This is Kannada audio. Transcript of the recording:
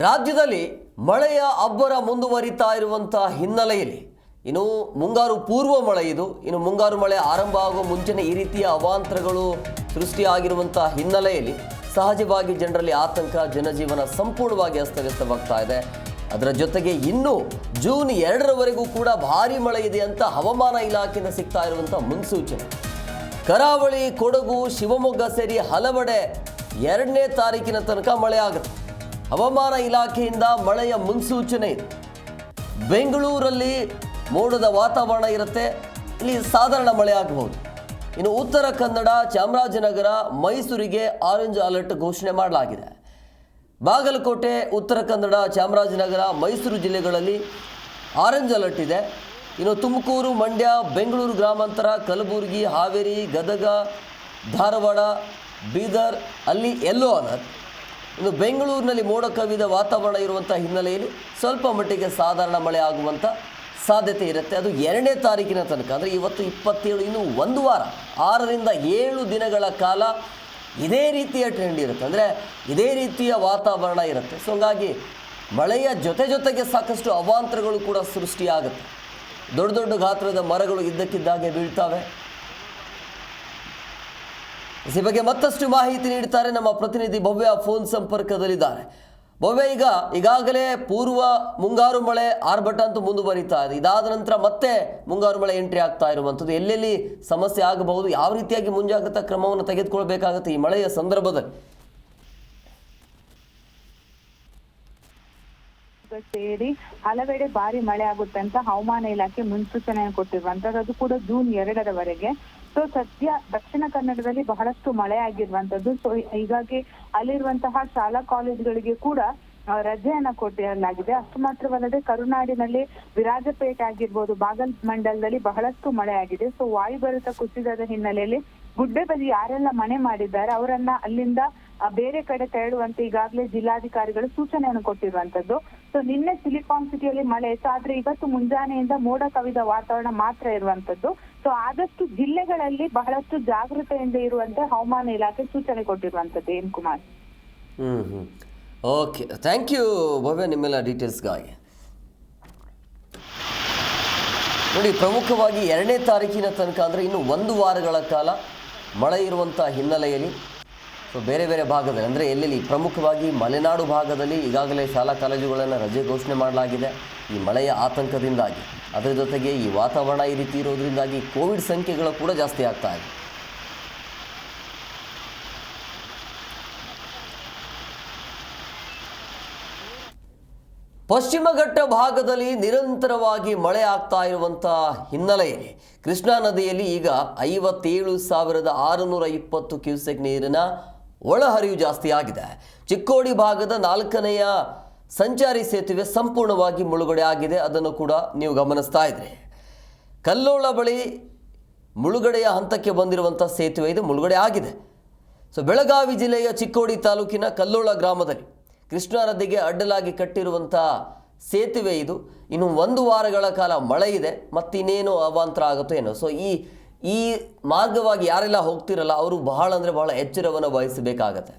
ರಾಜ್ಯದಲ್ಲಿ ಮಳೆಯ ಅಬ್ಬರ ಮುಂದುವರಿತಾ ಇರುವಂತಹ ಹಿನ್ನೆಲೆಯಲ್ಲಿ ಇನ್ನು ಮುಂಗಾರು ಪೂರ್ವ ಮಳೆ ಇದು. ಇನ್ನು ಮುಂಗಾರು ಮಳೆ ಆರಂಭ ಆಗುವ ಮುಂಚೆನೇ ಈ ರೀತಿಯ ಅವಾಂತರಗಳು ಸೃಷ್ಟಿಯಾಗಿರುವಂತಹ ಹಿನ್ನೆಲೆಯಲ್ಲಿ ಸಹಜವಾಗಿ ಜನರಲ್ಲಿ ಆತಂಕ, ಜನಜೀವನ ಸಂಪೂರ್ಣವಾಗಿ ಅಸ್ತವ್ಯಸ್ತವಾಗ್ತಾ ಇದೆ. ಅದರ ಜೊತೆಗೆ ಇನ್ನು ಜೂನ್ 2ರವರೆಗೂ ಕೂಡ ಭಾರಿ ಮಳೆ ಇದೆ ಅಂತ ಹವಾಮಾನ ಇಲಾಖೆಯಿಂದ ಸಿಗ್ತಾ ಇರುವಂತಹ ಮುನ್ಸೂಚನೆ. ಕರಾವಳಿ, ಕೊಡಗು, ಶಿವಮೊಗ್ಗ ಸೇರಿ ಹಲವೆಡೆ 2ನೇ ತಾರೀಕಿನ ತನಕ ಮಳೆ ಆಗುತ್ತೆ. ಹವಾಮಾನ ಇಲಾಖೆಯಿಂದ ಮಳೆಯ ಮುನ್ಸೂಚನೆ ಇದೆ. ಬೆಂಗಳೂರಲ್ಲಿ ಮೋಡದ ವಾತಾವರಣ ಇರುತ್ತೆ, ಇಲ್ಲಿ ಸಾಧಾರಣ ಮಳೆ ಆಗಬಹುದು. ಇನ್ನು ಉತ್ತರ ಕನ್ನಡ, ಚಾಮರಾಜನಗರ, ಮೈಸೂರಿಗೆ ಆರೆಂಜ್ ಅಲರ್ಟ್ ಘೋಷಣೆ ಮಾಡಲಾಗಿದೆ. ಬಾಗಲಕೋಟೆ, ಉತ್ತರ ಕನ್ನಡ, ಚಾಮರಾಜನಗರ, ಮೈಸೂರು ಜಿಲ್ಲೆಗಳಲ್ಲಿ ಆರೆಂಜ್ ಅಲರ್ಟ್ ಇದೆ. ಇನ್ನು ತುಮಕೂರು, ಮಂಡ್ಯ, ಬೆಂಗಳೂರು ಗ್ರಾಮಾಂತರ, ಕಲಬುರಗಿ, ಹಾವೇರಿ, ಗದಗ, ಧಾರವಾಡ, ಬೀದರ್ ಅಲ್ಲಿ ಯೆಲ್ಲೋ ಅಲರ್ಟ್. ಇನ್ನು ಬೆಂಗಳೂರಿನಲ್ಲಿ ಮೋಡ ಕವಿದ ವಾತಾವರಣ ಇರುವಂಥ ಹಿನ್ನೆಲೆಯಲ್ಲಿ ಸ್ವಲ್ಪ ಮಟ್ಟಿಗೆ ಸಾಧಾರಣ ಮಳೆ ಆಗುವಂಥ ಸಾಧ್ಯತೆ ಇರುತ್ತೆ. ಅದು 2ನೇ ತಾರೀಕಿನ ತನಕ, ಅಂದರೆ ಇವತ್ತು 27, ಇನ್ನು ಒಂದು ವಾರ 6ರಿಂದ 7 ದಿನಗಳ ಕಾಲ ಇದೇ ರೀತಿಯ ಟ್ರೆಂಡ್ ಇರುತ್ತೆ, ಅಂದರೆ ಇದೇ ರೀತಿಯ ವಾತಾವರಣ ಇರುತ್ತೆ. ಸೊ ಹಂಗಾಗಿ ಮಳೆಯ ಜೊತೆಗೆ ಸಾಕಷ್ಟು ಅವಾಂತರಗಳು ಕೂಡ ಸೃಷ್ಟಿಯಾಗುತ್ತೆ. ದೊಡ್ಡ ದೊಡ್ಡ ಗಾತ್ರದ ಮರಗಳು ಇದ್ದಕ್ಕಿದ್ದಾಗೆ ಬೀಳ್ತವೆ. ಈ ಬಗ್ಗೆ ಮತ್ತಷ್ಟು ಮಾಹಿತಿ ನೀಡ್ತಾರೆ ನಮ್ಮ ಪ್ರತಿನಿಧಿ ಭವ್ಯ ಫೋನ್ ಸಂಪರ್ಕದಲ್ಲಿದ್ದಾರೆ. ಭವ್ಯ, ಈಗಾಗಲೇ ಪೂರ್ವ ಮುಂಗಾರು ಮಳೆ ಆರ್ಭಟ ಅಂತೂ ಮುಂದುವರಿತಾ ಇದೆ. ಇದಾದ ನಂತರ ಮತ್ತೆ ಮುಂಗಾರು ಮಳೆ ಎಂಟ್ರಿ ಆಗ್ತಾ ಇರುವಂಥದ್ದು. ಎಲ್ಲೆಲ್ಲಿ ಸಮಸ್ಯೆ ಆಗಬಹುದು, ಯಾವ ರೀತಿಯಾಗಿ ಮುಂಜಾಗ್ರತಾ ಕ್ರಮವನ್ನು ತೆಗೆದುಕೊಳ್ಬೇಕಾಗುತ್ತೆ ಈ ಮಳೆಯ ಸಂದರ್ಭದಲ್ಲಿ? ಸೇರಿ ಹಲವೆಡೆ ಭಾರಿ ಮಳೆ ಆಗುತ್ತೆ ಅಂತ ಹವಾಮಾನ ಇಲಾಖೆ ಮುನ್ಸೂಚನೆ ಕೊಟ್ಟಿರುವಂತದ್ದು, ಅದು ಕೂಡ ಜೂನ್ 2ರವರೆಗೆ. ಸೊ ಸದ್ಯ ದಕ್ಷಿಣ ಕನ್ನಡದಲ್ಲಿ ಬಹಳಷ್ಟು ಮಳೆ ಆಗಿರುವಂತದ್ದು. ಸೊ ಹೀಗಾಗಿ ಅಲ್ಲಿರುವಂತಹ ಶಾಲಾ ಕಾಲೇಜುಗಳಿಗೆ ಕೂಡ ರಜೆಯನ್ನ ಕೊಟ್ಟಿರಲಾಗಿದೆ. ಅಷ್ಟು ಮಾತ್ರವಲ್ಲದೆ ಕರುನಾಡಿನಲ್ಲಿ ವಿರಾಜಪೇಟೆ ಆಗಿರ್ಬೋದು, ಬಾಗಲ್ ಮಂಡಲದಲ್ಲಿ ಬಹಳಷ್ಟು ಮಳೆ ಆಗಿದೆ. ಸೊ ವಾಯುಭರಿತ ಕುಸಿತದ ಹಿನ್ನೆಲೆಯಲ್ಲಿ ಗುಡ್ಡೆ ಬದಿ ಯಾರೆಲ್ಲ ಮನೆ ಮಾಡಿದ್ದಾರೆ ಅವರನ್ನ ಅಲ್ಲಿಂದ ಬೇರೆ ಕಡೆ ತೆರಳುವಂತೆ ಈಗಾಗಲೇ ಜಿಲ್ಲಾಧಿಕಾರಿಗಳು ಸೂಚನೆಯನ್ನು ಕೊಟ್ಟಿರುವಂತದ್ದು. ಸೊ ನಿನ್ನೆ ಸಿಲಿಕಾನ್ ಸಿಟಿಯಲ್ಲಿ ಮಳೆ ಇತ್ತು, ಆದ್ರೆ ಇವತ್ತು ಮುಂಜಾನೆಯಿಂದ ಮೋಡ ಕವಿದ ವಾತಾವರಣ ಮಾತ್ರ ಇರುವಂತದ್ದು. ಸೊ ಆದಷ್ಟು ಜಿಲ್ಲೆಗಳಲ್ಲಿ ಬಹಳಷ್ಟು ಜಾಗೃತೆಯಿಂದ ಇರುವಂತೆ ಹವಾಮಾನ ಇಲಾಖೆ ಸೂಚನೆ ಕೊಟ್ಟಿರುವಂತದ್ದು. ಏನ್ ಕುಮಾರ್? ಓಕೆ, ಥ್ಯಾಂಕ್ ಯು ಭವ್ಯ ನಿಮ್ಮೆಲ್ಲ ಡೀಟೇಲ್ಸ್ಗಾಗಿ. ನೋಡಿ, ಪ್ರಮುಖವಾಗಿ 2ನೇ ತಾರೀಕಿನ ತನಕ ಅಂದರೆ ಇನ್ನು ಒಂದು ವಾರಗಳ ಕಾಲ ಮಳೆ ಇರುವಂಥ ಹಿನ್ನೆಲೆಯಲ್ಲಿ ಸೊ ಬೇರೆ ಬೇರೆ ಭಾಗದಲ್ಲಿ, ಅಂದರೆ ಎಲ್ಲೆಲ್ಲಿ ಪ್ರಮುಖವಾಗಿ ಮಲೆನಾಡು ಭಾಗದಲ್ಲಿ ಈಗಾಗಲೇ ಶಾಲಾ ಕಾಲೇಜುಗಳನ್ನು ರಜೆ ಘೋಷಣೆ ಮಾಡಲಾಗಿದೆ ಈ ಮಳೆಯ ಆತಂಕದಿಂದಾಗಿ. ಅದರ ಜೊತೆಗೆ ಈ ವಾತಾವರಣ ಈ ರೀತಿ ಇರೋದ್ರಿಂದಾಗಿ ಕೋವಿಡ್ ಸಂಖ್ಯೆಗಳು ಕೂಡ ಜಾಸ್ತಿ ಆಗ್ತಾ ಇದೆ. ಪಶ್ಚಿಮ ಘಟ್ಟ ಭಾಗದಲ್ಲಿ ನಿರಂತರವಾಗಿ ಮಳೆ ಆಗ್ತಾ ಇರುವಂಥ ಹಿನ್ನೆಲೆಯಲ್ಲಿ ಕೃಷ್ಣಾ ನದಿಯಲ್ಲಿ ಈಗ 57,620 ಕ್ಯೂಸೆಕ್ ನೀರಿನ ಒಳಹರಿವು ಜಾಸ್ತಿ ಆಗಿದೆ. ಚಿಕ್ಕೋಡಿ ಭಾಗದ 4ನೆಯ ಸಂಚಾರಿ ಸೇತುವೆ ಸಂಪೂರ್ಣವಾಗಿ ಮುಳುಗಡೆ ಆಗಿದೆ. ಅದನ್ನು ಕೂಡ ನೀವು ಗಮನಿಸ್ತಾ ಇದ್ರಿ. ಕಲ್ಲೋಳ ಬಳಿ ಮುಳುಗಡೆಯ ಹಂತಕ್ಕೆ ಬಂದಿರುವಂಥ ಸೇತುವೆ ಇದು ಮುಳುಗಡೆ ಆಗಿದೆ. ಸೊ ಬೆಳಗಾವಿ ಜಿಲ್ಲೆಯ ಚಿಕ್ಕೋಡಿ ತಾಲೂಕಿನ ಕಲ್ಲೋಳ ಗ್ರಾಮದಲ್ಲಿ ಕೃಷ್ಣಾ ನದಿಗೆ ಅಡ್ಡಲಾಗಿ ಕಟ್ಟಿರುವಂಥ ಸೇತುವೆ ಇದು. ಇನ್ನು ಒಂದು ವಾರಗಳ ಕಾಲ ಮಳೆ ಇದೆ, ಮತ್ತಿನ್ನೇನು ಅವಾಂತರ ಆಗುತ್ತೋ ಏನೋ. ಸೊ ಈ ಮಾರ್ಗವಾಗಿ ಯಾರೆಲ್ಲ ಹೋಗ್ತಿರಲ್ಲ ಅವರು ಬಹಳ ಎಚ್ಚರವನ್ನು ವಹಿಸಬೇಕಾಗತ್ತೆ.